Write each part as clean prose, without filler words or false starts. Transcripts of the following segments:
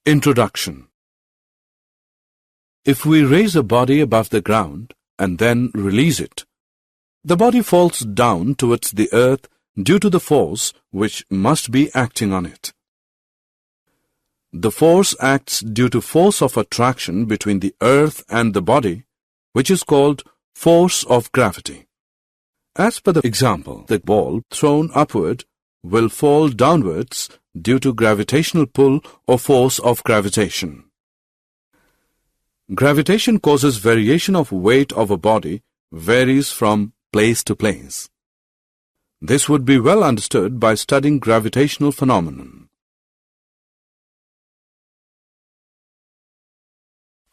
Introduction. If we raise a body above the ground and then release it, the body falls down towards the earth due to the force which must be acting on it. The force acts due to force of attraction between the earth and the body, which is called force of gravity. As per the example, the ball thrown upward will fall downwards due to gravitational pull or force of gravitation. Gravitation causes variation of weight of a body, varies from place to place. This would be well understood by studying gravitational phenomenon.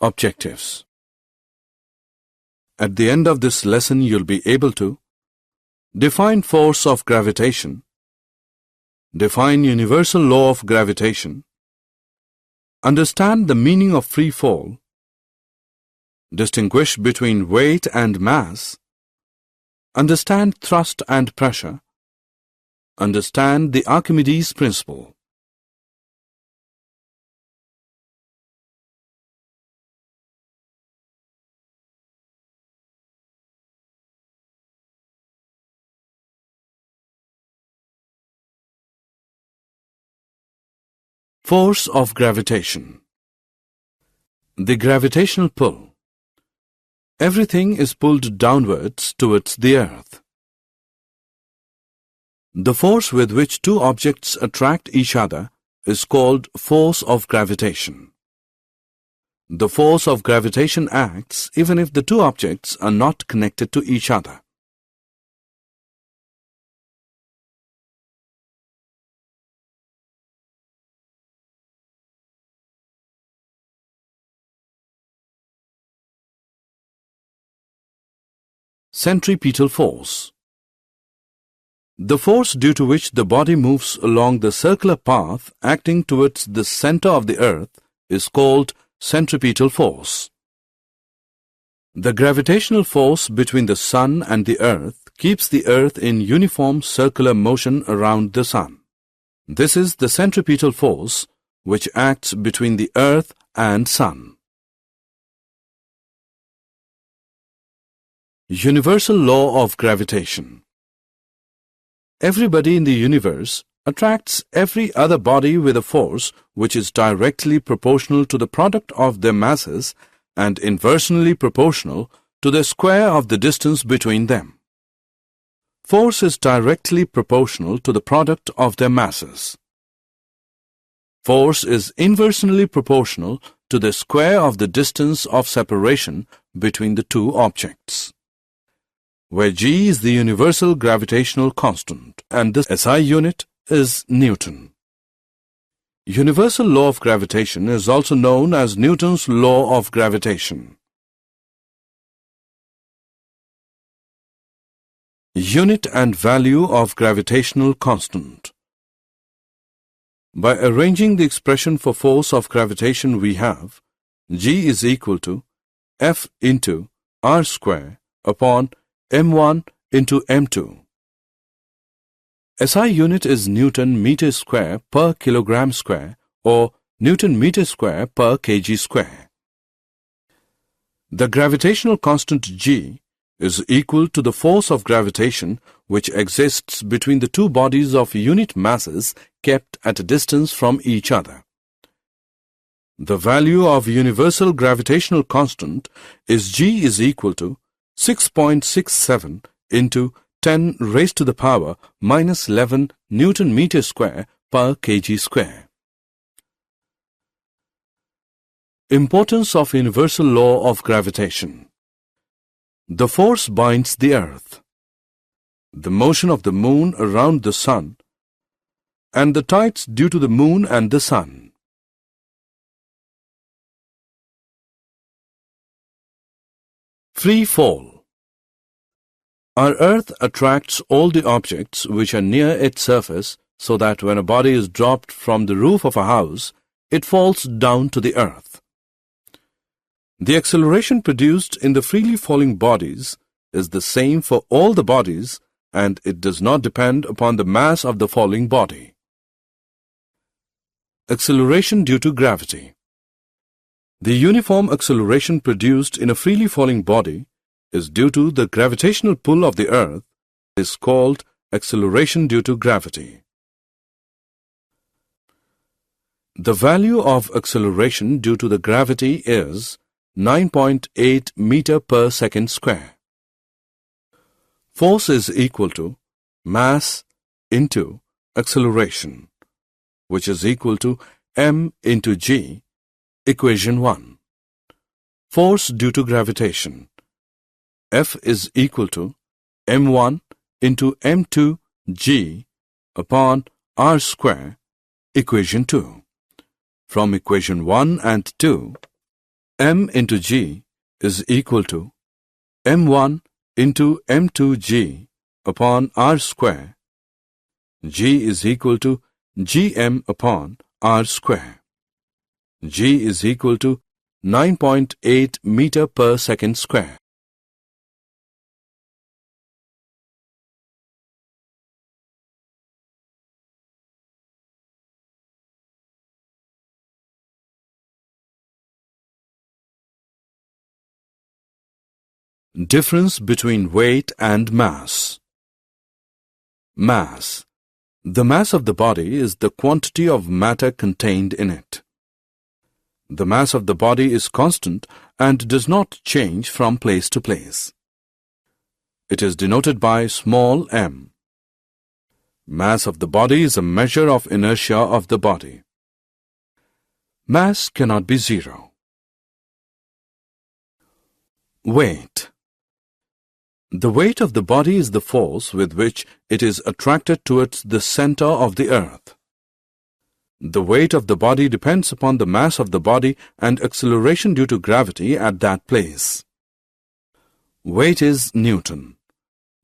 Objectives. At the end of this lesson, you'll be able to define force of gravitation, define universal law of gravitation, understand the meaning of free fall, distinguish between weight and mass, understand thrust and pressure, understand the Archimedes principle. Force of gravitation. The gravitational pull. Everything is pulled downwards towards the earth. The force with which two objects attract each other is called force of gravitation. The force of gravitation acts even if the two objects are not connected to each other. Centripetal force. The force due to which the body moves along the circular path acting towards the center of the earth is called centripetal force. The gravitational force between the sun and the earth keeps the earth in uniform circular motion around the sun. This is the centripetal force which acts between the earth and sun. Universal law of gravitation. Everybody in the universe attracts every other body with a force which is directly proportional to the product of their masses and inversely proportional to the square of the distance between them. Force is directly proportional to the product of their masses. Force is inversely proportional to the square of the distance of separation between the two objects, where g is the universal gravitational constant and the SI unit is Newton. Universal law of gravitation is also known as Newton's law of gravitation. Unit and value of gravitational constant. By arranging the expression for force of gravitation, we have g is equal to F into r square upon m1 into m2. SI unit is Newton meter square per kilogram square or Newton meter square per kg square. The gravitational constant g is equal to the force of gravitation which exists between the two bodies of unit masses kept at a distance from each other. The value of universal gravitational constant is g is equal to 6.67 into 10 raised to the power minus 11 Newton meter square per kg square. Importance of universal law of gravitation. The force binds the earth, the motion of the moon around the sun, and the tides due to the moon and the sun. Free fall. Our earth attracts all the objects which are near its surface so that when a body is dropped from the roof of a house, it falls down to the earth. The acceleration produced in the freely falling bodies is the same for all the bodies and it does not depend upon the mass of the falling body. Acceleration due to gravity. The uniform acceleration produced in a freely falling body is due to the gravitational pull of the earth, is called acceleration due to gravity. The value of acceleration due to the gravity is 9.8 meter per second square. Force is equal to mass into acceleration, which is equal to m into g, equation 1. Force due to gravitation. F is equal to m1 into m2 g upon r square, equation 2. From equation 1 and 2, m into g is equal to m1 into m2 g upon r square. G is equal to gm upon r square. G is equal to 9.8 meter per second square. Difference between weight and mass. Mass. The mass of the body is the quantity of matter contained in it. The mass of the body is constant and does not change from place to place. It is denoted by small m. Mass of the body is a measure of inertia of the body. Mass cannot be zero. Weight. The weight of the body is the force with which it is attracted towards the center of the earth. The weight of the body depends upon the mass of the body and acceleration due to gravity at that place. Weight is Newton.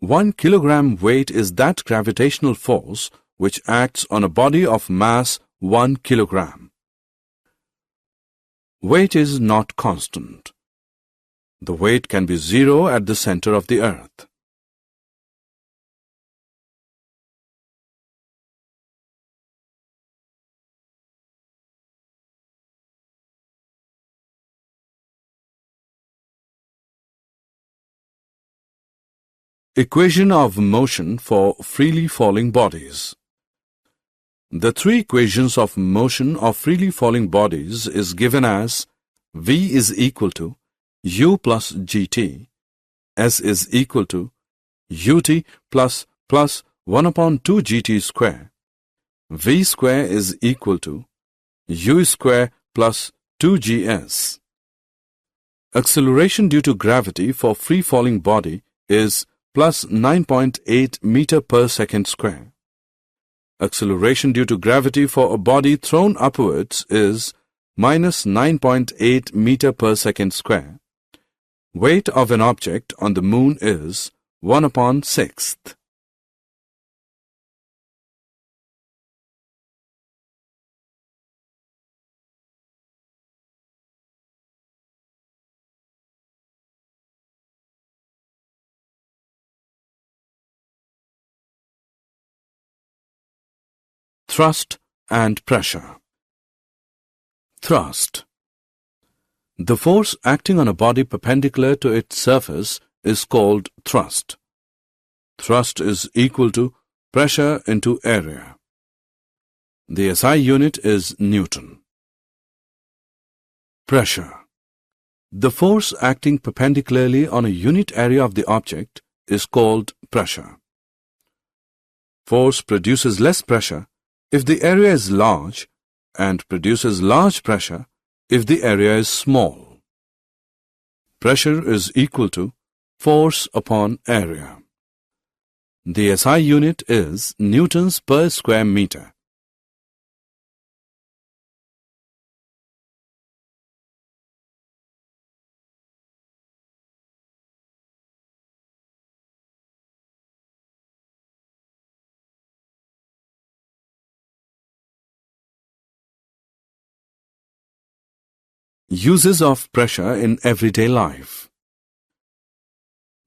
1 kilogram weight is that gravitational force which acts on a body of mass 1 kilogram. Weight is not constant. The weight can be zero at the center of the earth. Equation of motion for freely falling bodies. The three equations of motion of freely falling bodies is given as V is equal to U plus GT, S is equal to UT plus 1 upon 2 GT square, V square is equal to U square plus 2GS. Acceleration due to gravity for free falling body is plus 9.8 meter per second square. Acceleration due to gravity for a body thrown upwards is minus 9.8 meter per second square. Weight of an object on the moon is 1 upon 6th. Thrust and pressure. Thrust. The force acting on a body perpendicular to its surface is called thrust. Thrust is equal to pressure into area. The SI unit is Newton. Pressure. The force acting perpendicularly on a unit area of the object is called pressure. Force produces less pressure if the area is large and produces large pressure if the area is small. Pressure is equal to force upon area. The SI unit is newtons per square meter. Uses of pressure in everyday life.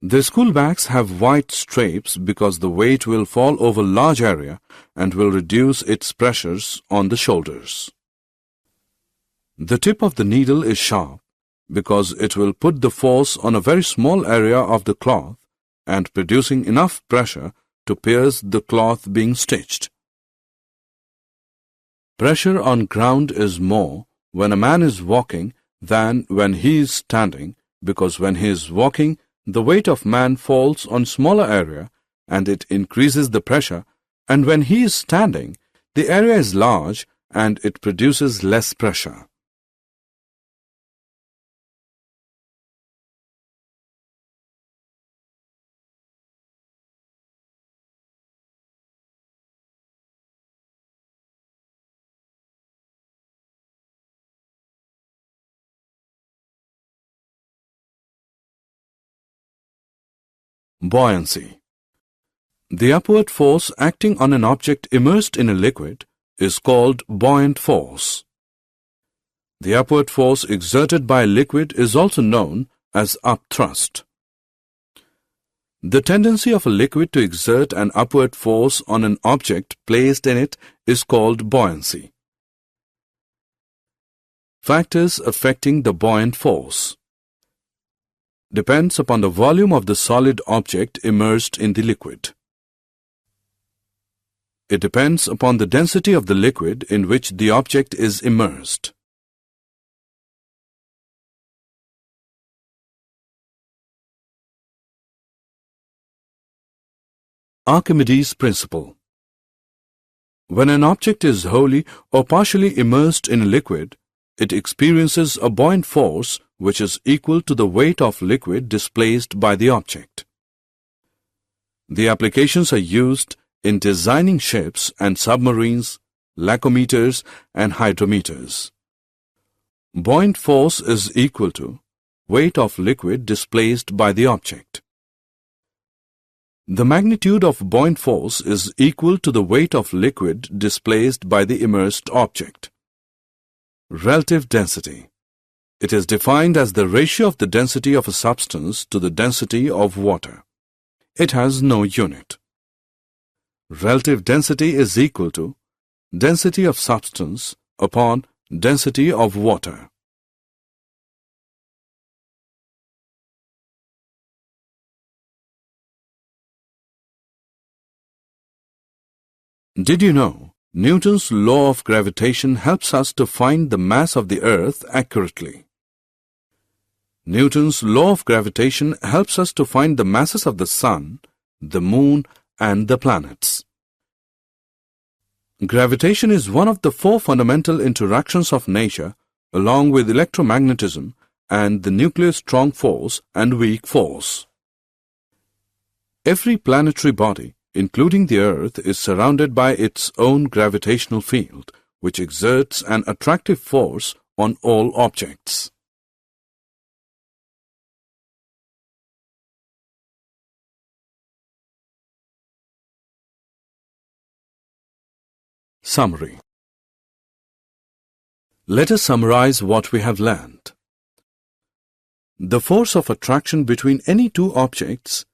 The school bags have white stripes because the weight will fall over large area and will reduce its pressures on the shoulders. The tip of the needle is sharp because it will put the force on a very small area of the cloth and producing enough pressure to pierce the cloth being stitched. Pressure on ground is more when a man is walking than when he is standing, because when he is walking, the weight of man falls on smaller area and it increases the pressure, and when he is standing, the area is large and it produces less pressure. Buoyancy. The upward force acting on an object immersed in a liquid is called buoyant force. The upward force exerted by a liquid is also known as upthrust. The tendency of a liquid to exert an upward force on an object placed in it is called buoyancy. Factors affecting the buoyant force depends upon the volume of the solid object immersed in the liquid. It depends upon the density of the liquid in which the object is immersed. Archimedes principle. When an object is wholly or partially immersed in a liquid, it experiences a buoyant force which is equal to the weight of liquid displaced by the object. The applications are used in designing ships and submarines, lacometers and hydrometers. Buoyant force is equal to weight of liquid displaced by the object. The magnitude of buoyant force is equal to the weight of liquid displaced by the immersed object. Relative density. It is defined as the ratio of the density of a substance to the density of water. It has no unit. Relative density is equal to density of substance upon density of water. Did you know Newton's law of gravitation helps us to find the mass of the earth accurately? Newton's law of gravitation helps us to find the masses of the sun, the moon, and the planets. Gravitation is one of the four fundamental interactions of nature, along with electromagnetism and the nuclear strong force and weak force. Every planetary body, including the Earth, is surrounded by its own gravitational field, which exerts an attractive force on all objects. Summary. Let us summarize what we have learned. The force of attraction between any two objects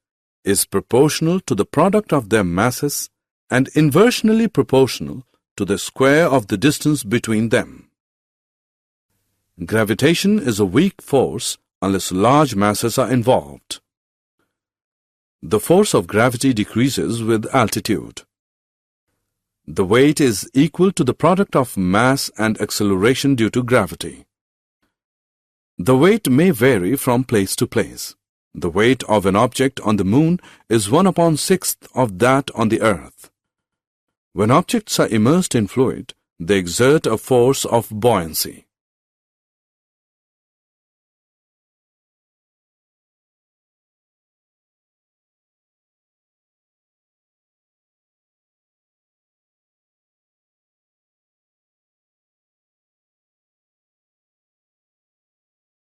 is proportional to the product of their masses and inversely proportional to the square of the distance between them. Gravitation is a weak force unless large masses are involved. The force of gravity decreases with altitude. The weight is equal to the product of mass and acceleration due to gravity. The weight may vary from place to place. The weight of an object on the moon is 1/6 of that on the earth. When objects are immersed in fluid, they exert a force of buoyancy.